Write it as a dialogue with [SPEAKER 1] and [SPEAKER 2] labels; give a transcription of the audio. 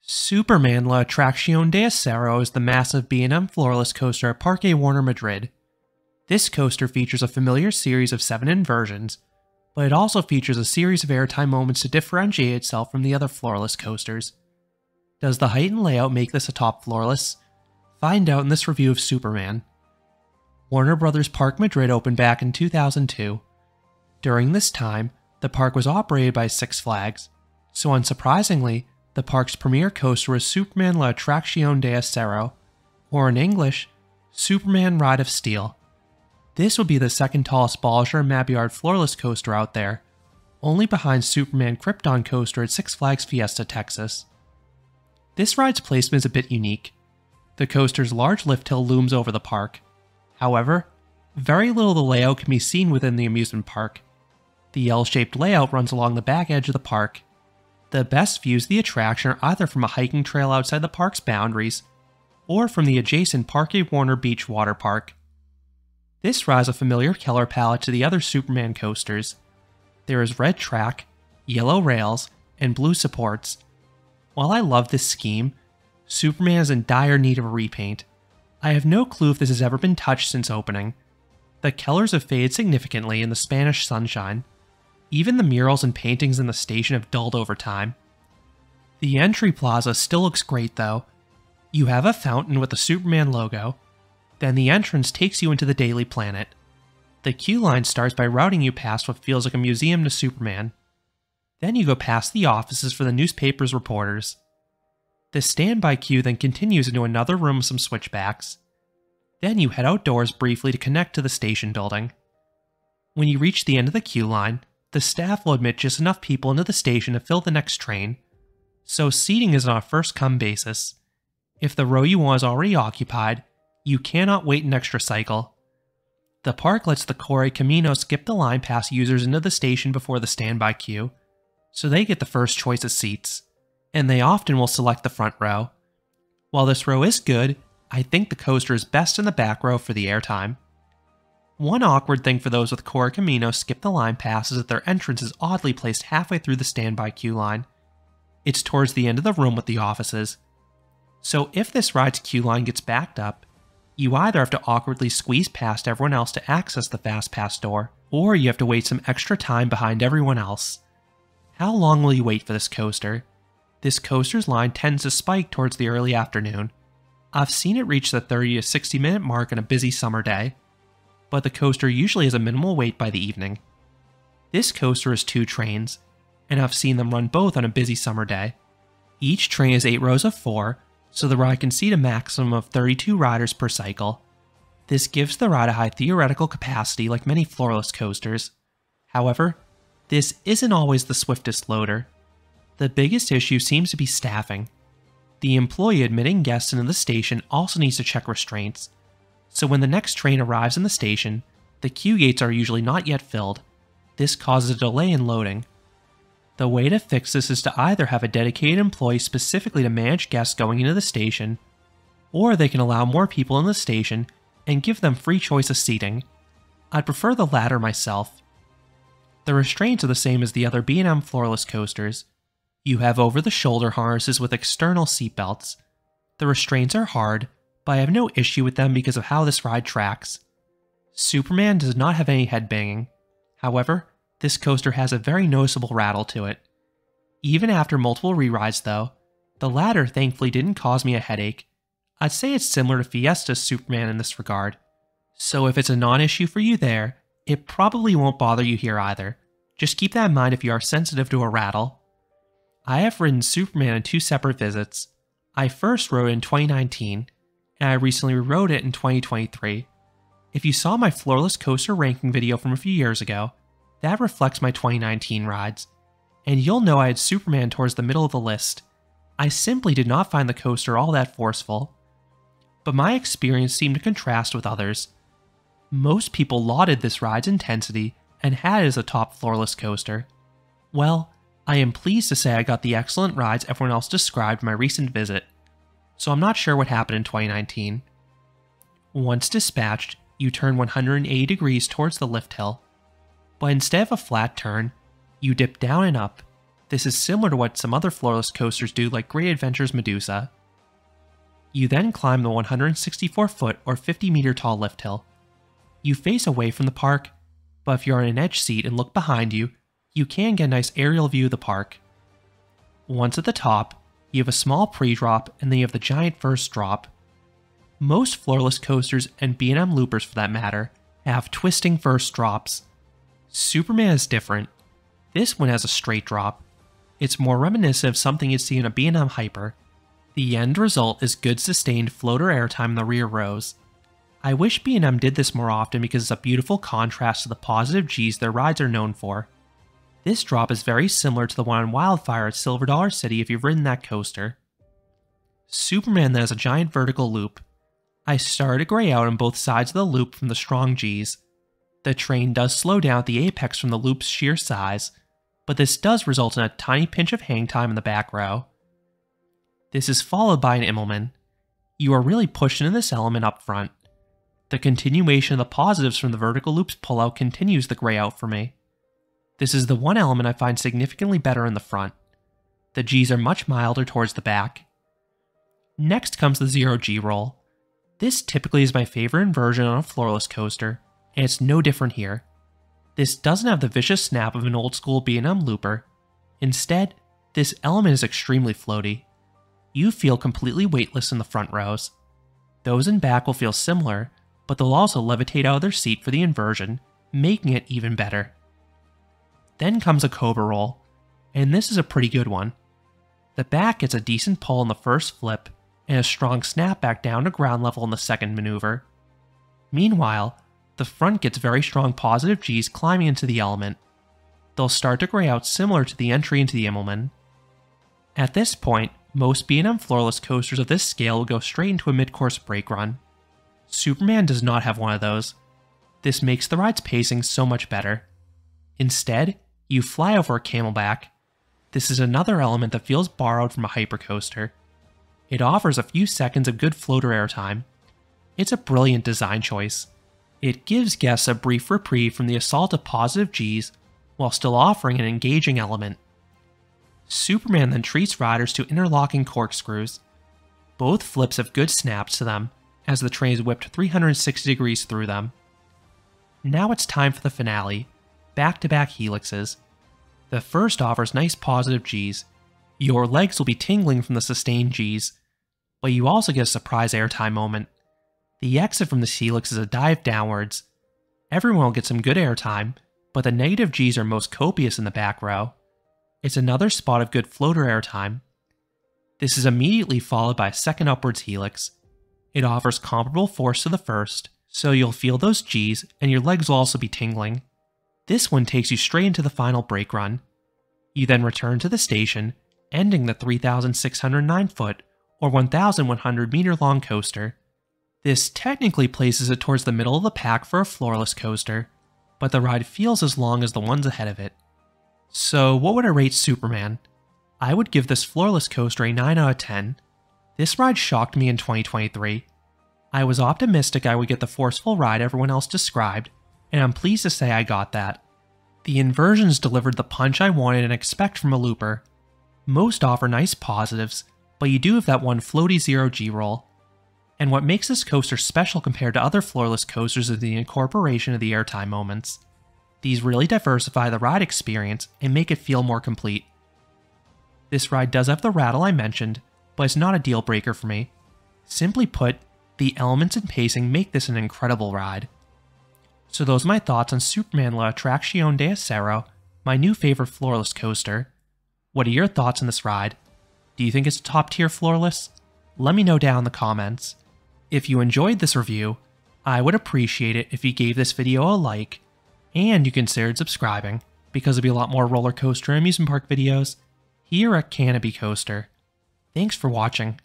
[SPEAKER 1] Superman La Atracción de Acero is the massive B&M Floorless coaster at Parque Warner Madrid. This coaster features a familiar series of 7 inversions, but it also features a series of airtime moments to differentiate itself from the other Floorless coasters. Does the height and layout make this a top Floorless? Find out in this review of Superman. Warner Bros. Parque Madrid opened back in 2002. During this time, the park was operated by Six Flags, so unsurprisingly, the park's premier coaster was Superman La Atracción de Acero, or in English, Superman Ride of Steel. This would be the second tallest Bolliger Mabillard floorless coaster out there, only behind Superman Krypton coaster at Six Flags Fiesta, Texas. This ride's placement is a bit unique. The coaster's large lift hill looms over the park. However, very little of the layout can be seen within the amusement park. The L-shaped layout runs along the back edge of the park. The best views of the attraction are either from a hiking trail outside the park's boundaries, or from the adjacent Parque Warner Beach water park. This ride is a familiar color palette to the other Superman coasters. There is red track, yellow rails, and blue supports. While I love this scheme, Superman is in dire need of a repaint. I have no clue if this has ever been touched since opening. The colors have faded significantly in the Spanish sunshine. Even the murals and paintings in the station have dulled over time. The entry plaza still looks great though. You have a fountain with the Superman logo, then the entrance takes you into the Daily Planet. The queue line starts by routing you past what feels like a museum to Superman. Then you go past the offices for the newspaper's reporters. The standby queue then continues into another room with some switchbacks. Then you head outdoors briefly to connect to the station building. When you reach the end of the queue line, the staff will admit just enough people into the station to fill the next train, so seating is on a first-come basis. If the row you want is already occupied, you cannot wait an extra cycle. The park lets the Corre Camino skip the line past users into the station before the standby queue, so they get the first choice of seats, and they often will select the front row. While this row is good, I think the coaster is best in the back row for the airtime. One awkward thing for those with Corre Camino skip the line pass is that their entrance is oddly placed halfway through the standby queue line. It's towards the end of the room with the offices. So if this ride's queue line gets backed up, you either have to awkwardly squeeze past everyone else to access the fast pass door, or you have to wait some extra time behind everyone else. How long will you wait for this coaster? This coaster's line tends to spike towards the early afternoon. I've seen it reach the 30 to 60 minute mark on a busy summer day, but the coaster usually has a minimal wait by the evening. This coaster has 2 trains, and I've seen them run both on a busy summer day. Each train is 8 rows of 4, so the ride can seat a maximum of 32 riders per cycle. This gives the ride a high theoretical capacity like many floorless coasters. However, this isn't always the swiftest loader. The biggest issue seems to be staffing. The employee admitting guests into the station also needs to check restraints, so when the next train arrives in the station, the queue gates are usually not yet filled. This causes a delay in loading. The way to fix this is to either have a dedicated employee specifically to manage guests going into the station, or they can allow more people in the station and give them free choice of seating. I'd prefer the latter myself. The restraints are the same as the other B&M floorless coasters. You have over-the-shoulder harnesses with external seatbelts. The restraints are hard, but I have no issue with them because of how this ride tracks. Superman does not have any headbanging. However, this coaster has a very noticeable rattle to it. Even after multiple re-rides though, the latter thankfully didn't cause me a headache. I'd say it's similar to Fiesta's Superman in this regard. So if it's a non-issue for you there, it probably won't bother you here either. Just keep that in mind if you are sensitive to a rattle. I have ridden Superman in 2 separate visits. I first rode it in 2019, and I recently rode it in 2023. If you saw my floorless coaster ranking video from a few years ago, that reflects my 2019 rides, and you'll know I had Superman towards the middle of the list. I simply did not find the coaster all that forceful, but my experience seemed to contrast with others. Most people lauded this ride's intensity and had it as a top floorless coaster. Well, I am pleased to say I got the excellent rides everyone else described in my recent visit, so I'm not sure what happened in 2019. Once dispatched, you turn 180 degrees towards the lift hill, but instead of a flat turn, you dip down and up. This is similar to what some other floorless coasters do, like Great Adventures Medusa. You then climb the 164-foot or 50-meter tall lift hill. You face away from the park, but if you're on an edge seat and look behind you, you can get a nice aerial view of the park. Once at the top, you have a small pre-drop and then you have the giant first drop. Most floorless coasters, and B&M loopers for that matter, have twisting first drops. Superman is different. This one has a straight drop. It's more reminiscent of something you'd see in a B&M Hyper. The end result is good sustained floater airtime in the rear rows. I wish B&M did this more often because it's a beautiful contrast to the positive Gs their rides are known for. This drop is very similar to the one on Wildfire at Silver Dollar City if you've ridden that coaster. Superman then has a giant vertical loop. I started to gray out on both sides of the loop from the strong Gs. The train does slow down at the apex from the loop's sheer size, but this does result in a tiny pinch of hang time in the back row. This is followed by an Immelman. You are really pushed into this element up front. The continuation of the positives from the vertical loop's pullout continues the gray out for me. This is the one element I find significantly better in the front. The Gs are much milder towards the back. Next comes the 0G roll. This typically is my favorite inversion on a floorless coaster, and it's no different here. This doesn't have the vicious snap of an old school B&M looper. Instead, this element is extremely floaty. You feel completely weightless in the front rows. Those in back will feel similar, but they'll also levitate out of their seat for the inversion, making it even better. Then comes a Cobra roll, and this is a pretty good one. The back gets a decent pull in the first flip, and a strong snap back down to ground level in the second maneuver. Meanwhile, the front gets very strong positive Gs climbing into the element. They'll start to gray out similar to the entry into the Immelman. At this point, most B&M floorless coasters of this scale will go straight into a mid-course brake run. Superman does not have one of those. This makes the ride's pacing so much better. Instead, you fly over a camelback. This is another element that feels borrowed from a hypercoaster. It offers a few seconds of good floater airtime. It's a brilliant design choice. It gives guests a brief reprieve from the assault of positive Gs while still offering an engaging element. Superman then treats riders to interlocking corkscrews. Both flips have good snaps to them, as the train is whipped 360 degrees through them. Now it's time for the finale, back-to-back helixes. The first offers nice positive Gs. Your legs will be tingling from the sustained Gs, but you also get a surprise airtime moment. The exit from this helix is a dive downwards. Everyone will get some good airtime, but the negative Gs are most copious in the back row. It's another spot of good floater airtime. This is immediately followed by a second upwards helix. It offers comparable force to the first, so you'll feel those Gs and your legs will also be tingling. This one takes you straight into the final brake run. You then return to the station, ending the 3,609 foot or 1,100 meter long coaster. This technically places it towards the middle of the pack for a floorless coaster, but the ride feels as long as the ones ahead of it. So what would I rate Superman? I would give this floorless coaster a 9 out of 10. This ride shocked me in 2023. I was optimistic I would get the forceful ride everyone else described, and I'm pleased to say I got that. The inversions delivered the punch I wanted and expect from a looper. Most offer nice positives, but you do have that one floaty 0G roll. And what makes this coaster special compared to other floorless coasters is the incorporation of the airtime moments. These really diversify the ride experience and make it feel more complete. This ride does have the rattle I mentioned, but it's not a deal breaker for me. Simply put, the elements and pacing make this an incredible ride. So those are my thoughts on Superman La Atracción de Acero, my new favorite floorless coaster. What are your thoughts on this ride? Do you think it's a top tier floorless? Let me know down in the comments. If you enjoyed this review, I would appreciate it if you gave this video a like, and you considered subscribing, because there'll be a lot more roller coaster and amusement park videos here at Canopy Coaster. Thanks for watching.